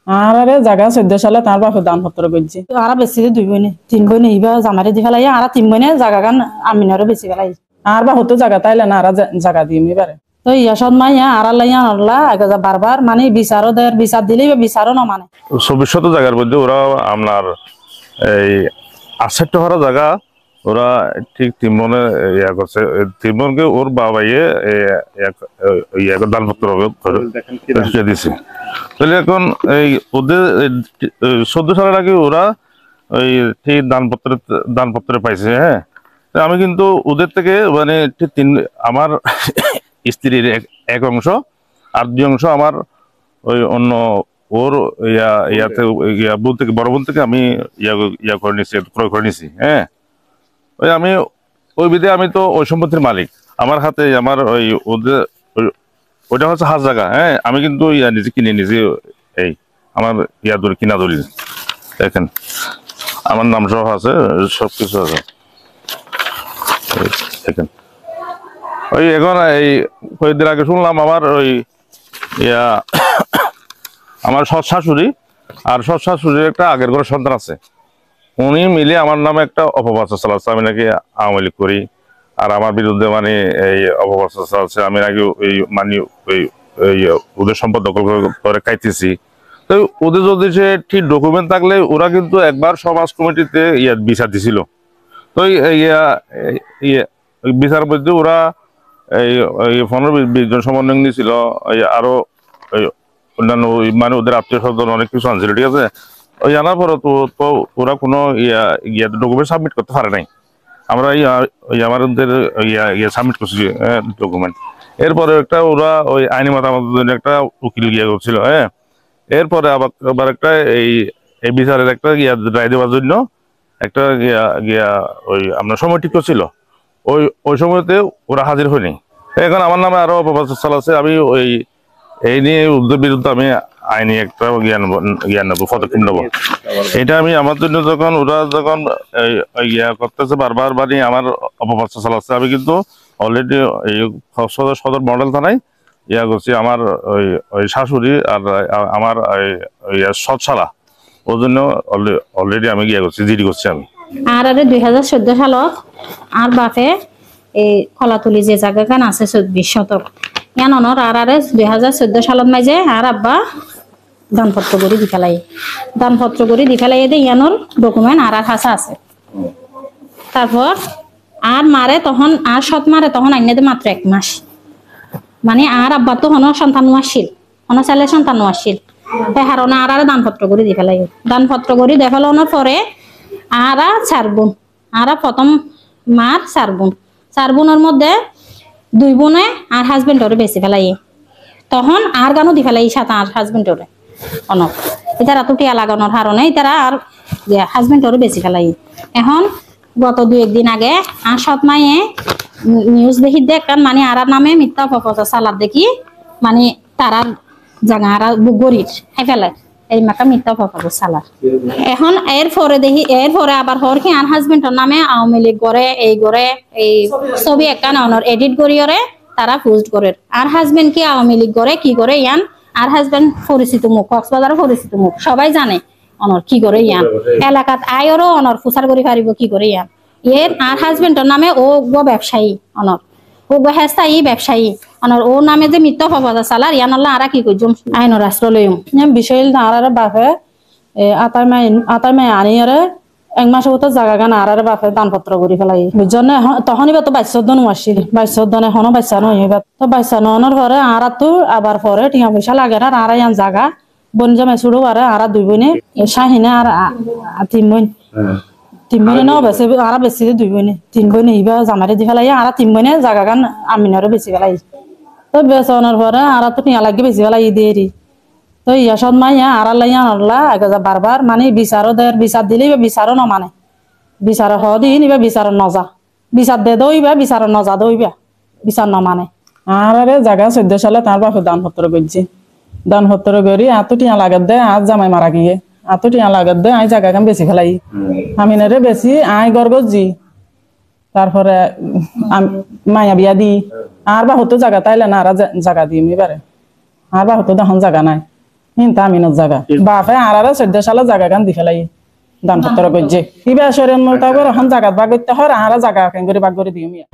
আর জায়গা 14 সালে তার বাপে দানপত্র করছে আর বেশি 2 বইনে 3 বইনে ইবা জামারে দি ফেলাই আর 3 বইনে জায়গা গান আমিনারে বেশি ফেলাই আর বা হতো জায়গা তাইলে না আর জায়গা দিয়ে এবারে তো ইয়াসদ মাইয়া আর লাইয়া আল্লাহ আগে বারবার মানে বিচারও দেয় বিচার দিলেই বিচারও না মানে 24 জায়গার মধ্যে ওরা আপনার এই 68 হারা জায়গা ওরা ঠিক তিনমনে ইয়া করছে তিনমনকে ওর বাবাইয়ে দানপত্র দিছে তাহলে এখন এই ওদের 14 সালের আগে ওরা ওই ঠিক দানপত্রে পাইছে। হ্যাঁ, আমি কিন্তু ওদের থেকে মানে ঠিক আমার স্ত্রীর এক অংশ আর 2 অংশ আমার ওই অন্য ওর ইয়াতে বোন থেকে বড় বোন থেকে আমি ইয়া করে নিছি, ক্রয় করে নিছি। হ্যাঁ, ওই আমি ওই বিধে আমি তো ওই সম্পত্তির মালিক, আমার হাতে আমার ওই ওদের ওইটা হচ্ছে হাজ জায়গা। হ্যাঁ, আমি কিন্তু নিজে কিনে নিয়েছি, এই আমার কিনা দলিল দেখেন, আমার নাম সহ আছে, সবকিছু আছে দেখেন। ওই এখন এই কয়েকদিন আগে শুনলাম আমার ওই আমার সৎ শাশুড়ি আর সৎ শাশুড়ির একটা আগের ঘরের সন্তান আছে, উনি মিলে আমার নামে একটা অপপ্রচার চালাচ্ছে, আমি নাকি আওয়ামী লীগ করি আর আমার বিরুদ্ধে মানে এই অপপ্রচার চালাচ্ছে, আমি নাকি ওই মানে ওই ওদের সম্পদ দখল করে খাইতেছি। তো ওদের যদি সে ঠিক ডকুমেন্ট থাকলে ওরা কিন্তু একবার সমাজ কমিটিতে বিচার দিছিল। তো বিচার মধ্যে ওরা এই 15-20 জন সমন্বয় নিয়েছিল, আরো অন্যান্য মানে ওদের আত্মীয় স্বজন অনেক কিছু আনছিল, ঠিক আছে। ওই জানার পরে তো ওরা কোনো ডকুমেন্ট সাবমিট করতে পারে নাই। আমরা আমাদের সাবমিট করছি ডকুমেন্ট। এরপরে একটা ওরা ওই আইনি মতামতের জন্য একটা উকিল করছিল। হ্যাঁ, এরপরে আবার একটা এই বিচারের একটা রায় দেওয়ার জন্য একটা ওই আপনার সময় ঠিক করছিল, ওই সময়তে ওরা হাজির হয়নি। এখন আমার নামে আরো অপপ্রচার চালাচ্ছে, আমি ওই এই নিয়ে ওদের বিরুদ্ধে আমি আইনি একটা জ্ঞান নেবো, পদক্ষেপ নেবো। এটা আমি আমার জন্য যখন ওরা যখন করতেছে বারবার বাড়ি আমার অপপ্রচার চালাচ্ছে, আমি কিন্তু অলরেডি এই সদর মডেল থানায় করছি, আমার ওই শাশুড়ি আর আমার সৎ শালা, ওর জন্য অলরেডি আমি করছি, জিডি করছি আমি। আর 2014 সালত আর বাপে এই কলাতুলি যে জায়গাখান আছে 24 শতক ইয়ানর আর 2014 সালত মাঝে আর আব্বা দানপত্র করে দি ফেলাই দে ইয়ানর ডকুমেন্ট আর হাসা আছে। তারপর আর মারে তখন আর সৎ মারে তখন আইনাদে মাত্র 1 মাস, মানে আর আব্বা তো হন সন্তান আসছিল, হন ছেলে সন্তান আসছিল, তাই হারণে আর দানপত্র করে দি ফেলাই। দানপত্র করে দিয়ে ফেলানোর পরে আর 4 বোন, আর প্রথম মার 4 বোনের মধ্যে 2 বোনে আর হাজবেন্ডরে বেশি ফেলাই, তখন আর গানও দি ফেলাই সাথে আর হাজবেন্ডরে অনক এটারা তো টিয়া লাগানোর কারণে এটারা আর হাজবেন্ডরে বেশি ফেলাই। এখন গত 2-1 দিন আগে আর সৎ মাইয়ে নিউজ দেখি দেখলাম, মানে আর নামে মিথ্যা অপপ্রচার চালার দেখি, মানে তারার জায়গা আর গরিব খাই ফেলে এই মাকা মিথ্যা অপপ্রচার চালার। এখন এরপরে আবার হর কি আর হাজবেন্ডের নামে আওয়ামী লীগ করে এই ছবি একটা অনর এডিট করিয়রে তারা পোস্ট করে। আর হাজবেন্ড কি আওয়ামী লীগ করে কি করে ইয়ান, আর হাজবেন্ড পরিচিত মুখ, কক্সবাজার পরিচিত মুখ, সবাই জানে অনর কি করে ইয়ান, এলাকাত আয়রও অনর প্রচার করে পারিব কি করে ইয়ান। এর আর হাজবেন্ডের নামে ও ব্যবসায়ী অনর, ও হেস্তায়ী ব্যবসায়ী অনর, ও নামে যে মিথ্যা অপপ্রচার চালার ইয়ান আল্লাহ আর কি করছুম আইনের রাষ্ট্র লইম বিষয় আর বাপে আতার মাই আনি আরে 1 মাসের মতো জায়গা গান আর বাপে দানপত্র করে ফেলাই বুঝছেন। তখনই তো 22 আসছিল, 22 এখনো বাচ্চা নয়, তো বাচ্চা ননের পরে আর তো আবার পরে টিয়া পয়সা লাগে না আর ইয়ান জায়গা বোন জামাই শুরু করে আর 2 বোনে শাহিনে আর 3 বোন, 3 বোনে ন বেশি আর বেশি 2 বোনে 3 বোনে ইবা জামারে দি ফেলাই আর 3 বোনে জায়গা গান আমিনারে বেশি ফেলাই। তো বেচনের পরে আর তো টিয়া লাগে বেশি ফেলাই দেরি। তো ইয়াসদ মাইয়া আর লাইয়া আল্লাহ আগে বারবার মানে বিচারও দেয়, বিচার দিলেই বিচারও ন মানে বিচার দিন ইবা বিচার নজা বিচার দে দইবা বিচার নজা দইবা বিচার ন মানে। আর জায়গা 14 সালে তার বাপে দানপত্র করছে, দানপত্র করি এত টিয়া লাগাত দে আজ জামাই মারা গিয়ে এত টিয়া লাগাত দে আই জায়গা কাম বেশি ফেলাই আমিনারে বেশি আই গর্গজি। তারপরে মায়া বিয়া দি আর বা হতো জায়গা তাইলে না আর জায়গা দিই এবারে আর বা হতো তখন জায়গা নাই, হিনতা আমিনের জায়গা বাপে আর 14 সালের জায়গা গান দি ফেলাই দানপত্র করছে ইবা শরীর মোতাবেক এখন জায়গা ভাগ করতে হয় আর জায়গা কেন করে ভাগ করে দিও মিয়া